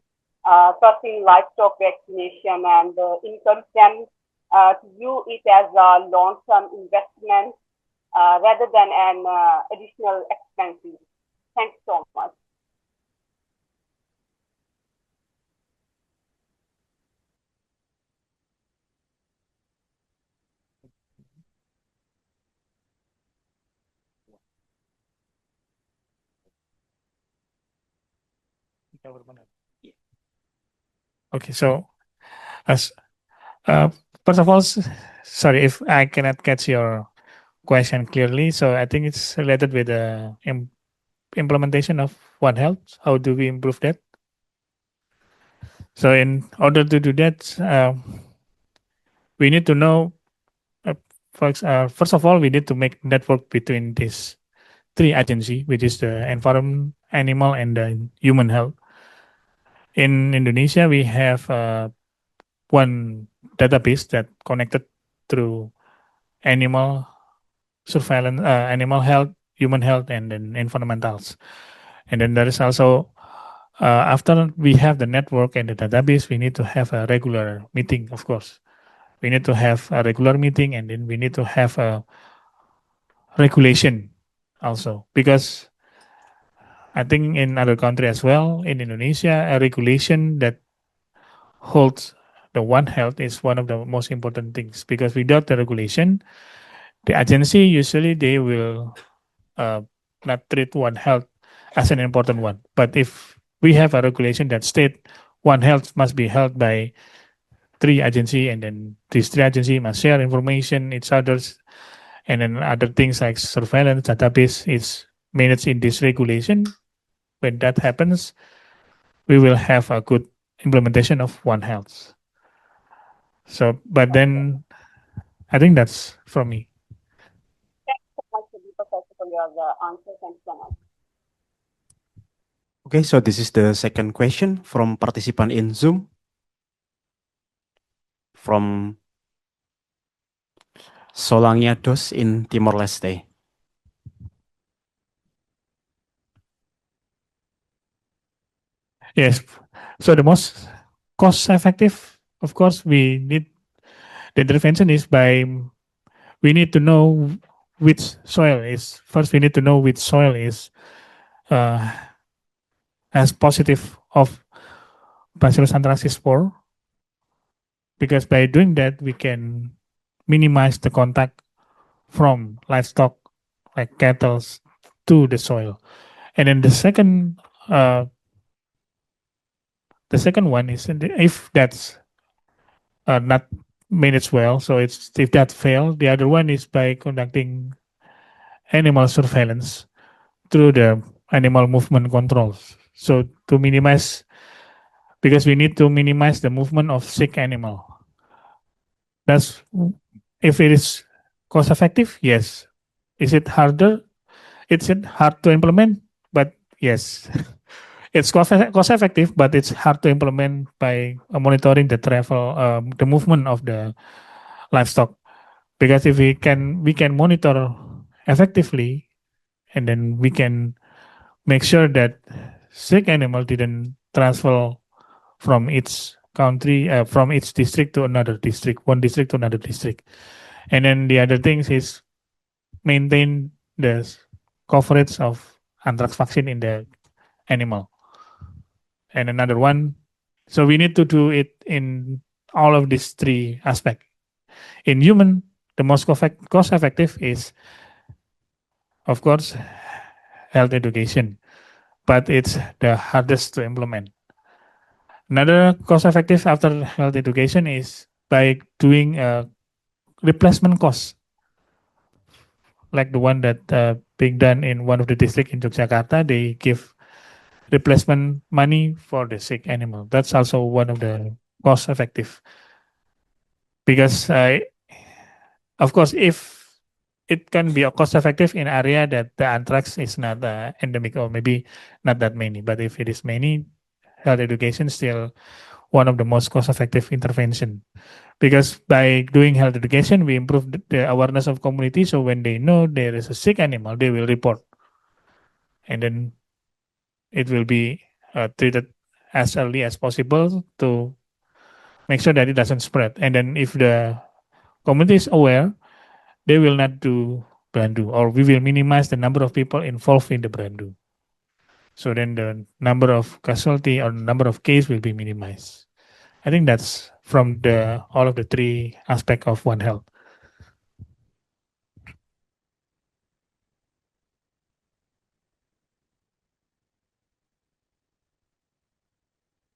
trust in livestock vaccination and encourage them to view it as a long-term investment rather than an additional expense? Thanks so much. Okay, so as first of all, sorry if I cannot catch your question clearly. So I think it's related with the implementation of One Health. How do we improve that? So in order to do that, we need to know. First of all, we need to make network between these three agencies, which is the environment, animal, and the human health. In Indonesia, we have one database that connected through animal surveillance, animal health, human health, and then environmentals. And then there is also, after we have the network and the database, we need to have a regular meeting, of course. We need to have a regular meeting, and then we need to have a regulation also, because I think in other country as well, in Indonesia, a regulation that holds the One Health is one of the most important things, because without the regulation, the agency usually they will not treat One Health as an important one. But if we have a regulation that state One Health must be held by 3 agency, and then these 3 agency must share information each others, and then other things like surveillance database is managed in this regulation. When that happens, we will have a good implementation of One Health. So, but then I think that's from me. Thank you so much, Professor, for your answers. Thank you so much. Okay, so this is the second question from participant in Zoom. From Solangia Dos in Timor-Leste. Yes. So the most cost effective, of course, we need the intervention is by we need to know which soil is first. We need to know which soil is has positive of Bacillus anthracis spore, because by doing that we can minimize the contact from livestock like cattle to the soil. And then the second one is if that's not managed well. So it's if that failed, the other one is by conducting animal surveillance through the animal movement controls. So to minimize, because we need to minimize the movement of sick animal. That's if it is cost effective, yes. Is it harder? It's hard to implement, but yes. It's cost effective, but it's hard to implement by monitoring the travel, the movement of the livestock. Because if we can monitor effectively, and then we can make sure that sick animal didn't transfer from its country, from its district to another district, one district to another district. And then the other things is maintain the coverage of anthrax vaccine in the animal. And another one, so we need to do it in all of these 3 aspects. In human, the most cost effective is, of course, health education, but it's the hardest to implement. Another cost effective after health education is by doing a replacement cost, like the one that being done in one of the district in Yogyakarta. They give replacement money for the sick animal. That's also one of the cost effective, because of course, if it can be a cost effective in area that the anthrax is not endemic, or maybe not that many, but if it is many, health education still one of the most cost effective intervention, because by doing health education we improve the awareness of community. So when they know there is a sick animal, they will report, and then it will be treated as early as possible to make sure that it doesn't spread. And then if the community is aware, they will not do Brandu, or we will minimize the number of people involved in the Brandu. So then the number of casualty or number of case will be minimized. I think that's from the all of the 3 aspects of One Health.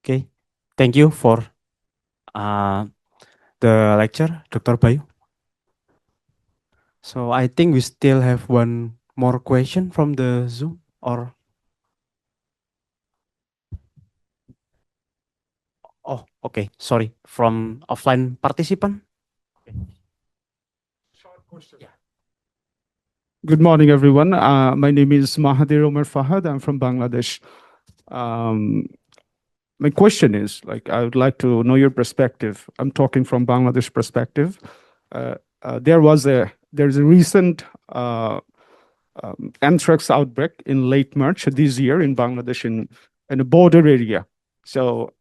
Okay, thank you for the lecture, Dr. Bayu. So I think we still have one more question from the Zoom, or oh, okay, sorry, from offline participant. Good morning, everyone. My name is Mahathir Omar Fahad. I'm from Bangladesh. My question is, I would like to know your perspective. I'm talking from Bangladesh perspective. There's a recent anthrax outbreak in late March this year in Bangladesh in a border area. So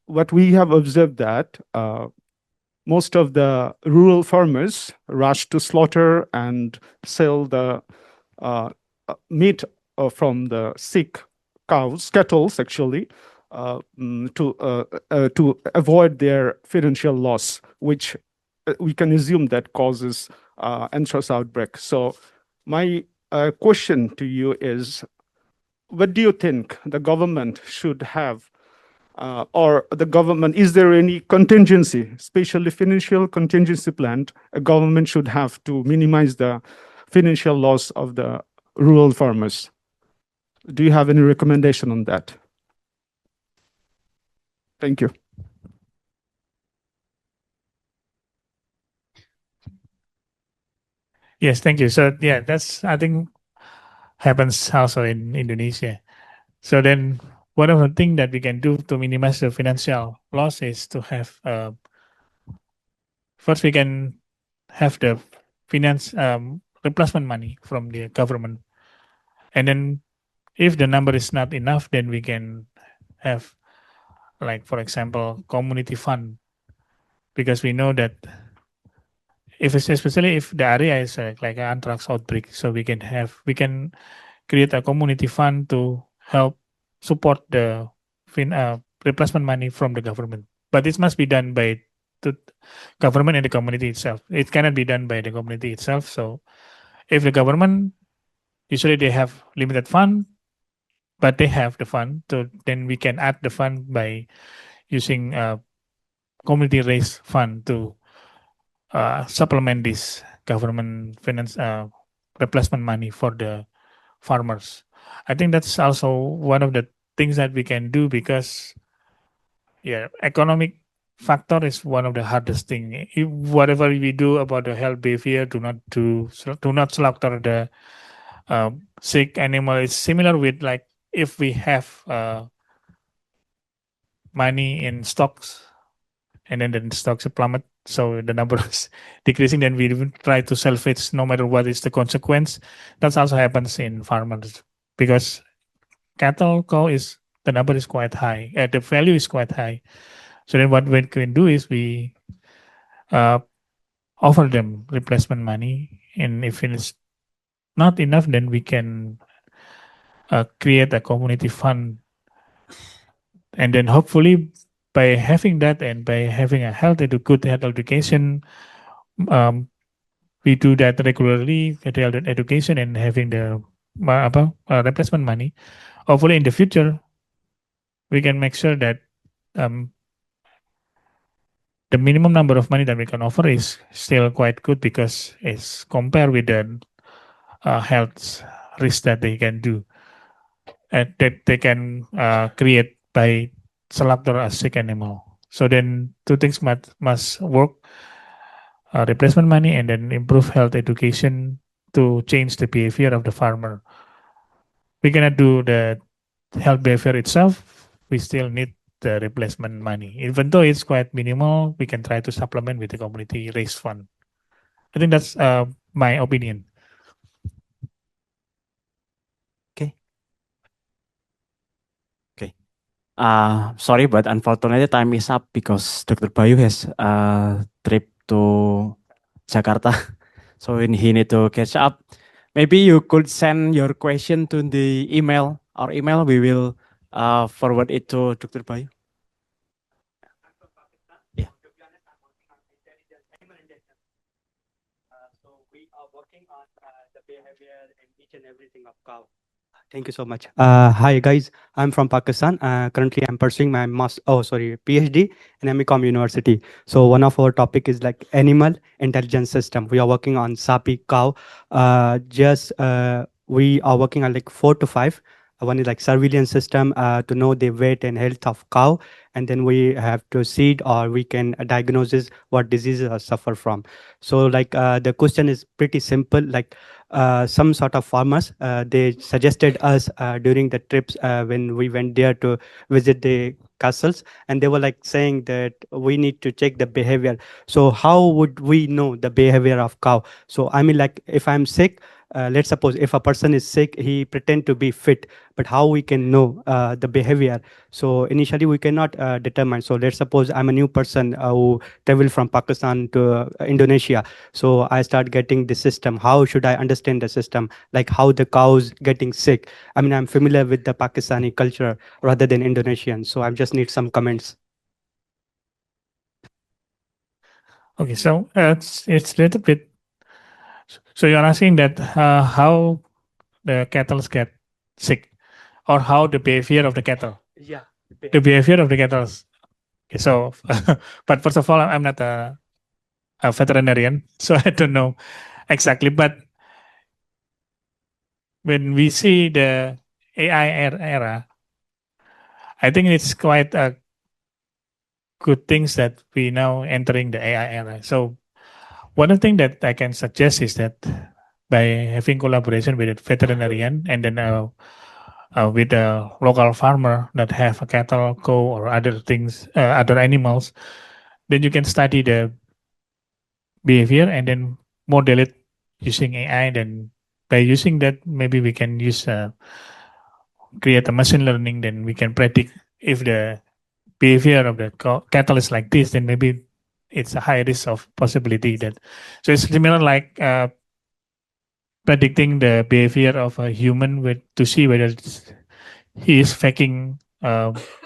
what we have observed that most of the rural farmers rush to slaughter and sell the meat from the sick cattle, actually, to avoid their financial loss, which we can assume that causes anthrax outbreak. So my question to you is, what do you think the government should have, or the government, is there any contingency, especially financial contingency plan a government should have to minimize the financial loss of the rural farmers? Do you have any recommendation on that? Thank you. Yes, thank you. So yeah, that's I think happens also in Indonesia. So then one of the things that we can do to minimize the financial loss is to have first we can have the finance replacement money from the government, and then if the number is not enough, then we can have, like for example, community fund, because we know that if it's especially if the area is like an anthrax outbreak, so we can create a community fund to help support the replacement money from the government. But this must be done by the government and the community itself. It cannot be done by the community itself. So if the government, usually they have limited fund, but they have the fund, so then we can add the fund by using community raised fund to supplement this government finance replacement money for the farmers. I think that's also one of the things that we can do, because yeah, economic factor is one of the hardest thing. If whatever we do about the health behavior, do not slaughter the sick animal. It's similar with like if we have money in stocks and then the stocks plummet, so the number is decreasing, then we even try to salvage no matter what is the consequence. That also happens in farmers, because cattle cow is the number is quite high, the value is quite high. So then what we can do is we offer them replacement money, and if it's not enough, then we can create a community fund, and then hopefully by having that and by having a good health education, we do that regularly, health education and having the replacement money. Hopefully in the future, we can make sure that the minimum number of money that we can offer is still quite good, because it's compared with the health risk that they can do, that they can create by slaughter a sick animal. So then two things must work: replacement money and then improve health education to change the behavior of the farmer. We cannot do the health behavior itself. We still need the replacement money. Even though it's quite minimal, we can try to supplement with the community raised fund. I think that's my opinion. Sorry, but unfortunately time is up because Dr. Bayu has a trip to Jakarta, so he need to catch up. Maybe you could send your question to the email. Our email, we will forward it to Dr. Bayu. Yeah. So we are working on the behavior and each and everything of cow. Thank you so much. Hi guys, I'm from Pakistan. Currently, I'm pursuing my PhD in MECOM University. So one of our topic is like animal intelligence system. We are working on SAPI cow. We are working on like 4 to 5. One is like surveillance system to know the weight and health of cow, and then we have to seed or we can diagnose what diseases suffer from. So like the question is pretty simple. Like some sort of farmers, they suggested us during the trips when we went there to visit the castles, and they were like saying that we need to check the behavior. So how would we know the behavior of cow? So I mean, like if I'm sick, let's suppose if a person is sick, he pretend to be fit, but how we can know the behavior? So initially we cannot determine. So let's suppose I'm a new person who traveled from Pakistan to Indonesia. So I start getting the system. How should I understand the system? Like how the cows getting sick? I mean, I'm familiar with the Pakistani culture rather than Indonesian. So I just need some comments. Okay, so it's a little bit. So you're asking that how the cattle get sick. or how the behavior of the cattle. Yeah. The behavior of the cattle. Okay, so, but first of all, I'm not a veterinarian, so I don't know exactly. But when we see the AI era, I think it's quite a good things that we now entering the AI era. So one of the things that I can suggest is that by having collaboration with a veterinarian and then with a local farmer that have a cattle, cow, or other things, other animals, then you can study the behavior and then model it using AI. Then by using that, maybe we can use create a machine learning. Then we can predict if the behavior of the cattle is like this, then maybe it's a high risk of possibility that. So it's similar like predicting the behavior of a human with to see whether he is faking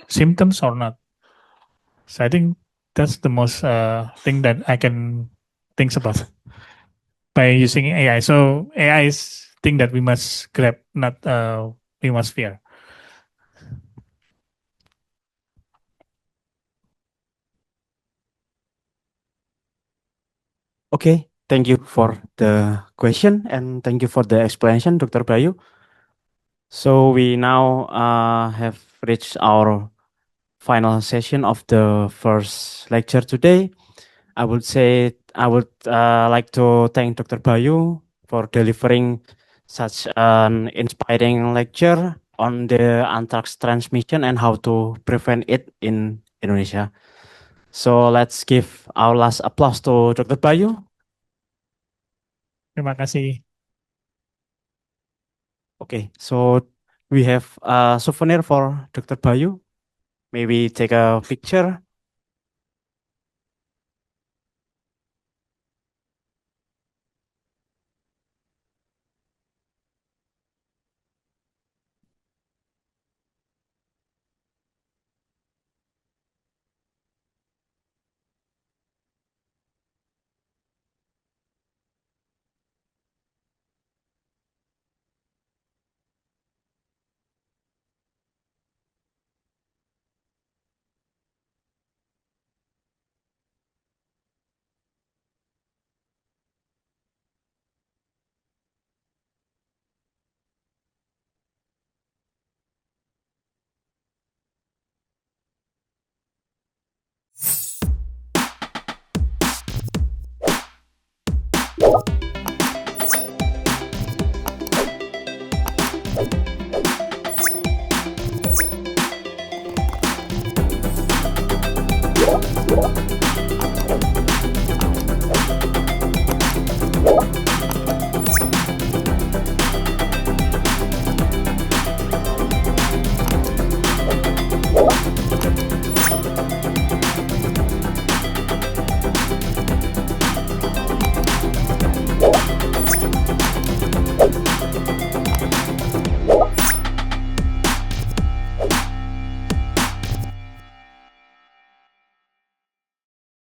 symptoms or not. So I think that's the most thing that I can think about by using AI. So AI is thing that we must grab, not we must fear. Okay, thank you for the question and thank you for the explanation, Dr. Bayu. So we now have reached our final session of the first lecture today. I would like to thank Dr. Bayu for delivering such an inspiring lecture on the anthrax transmission and how to prevent it in Indonesia. So let's give our last applause to Dr. Bayu. Terima kasih. Okay, so we have a souvenir for Dr. Bayu. Maybe take a picture.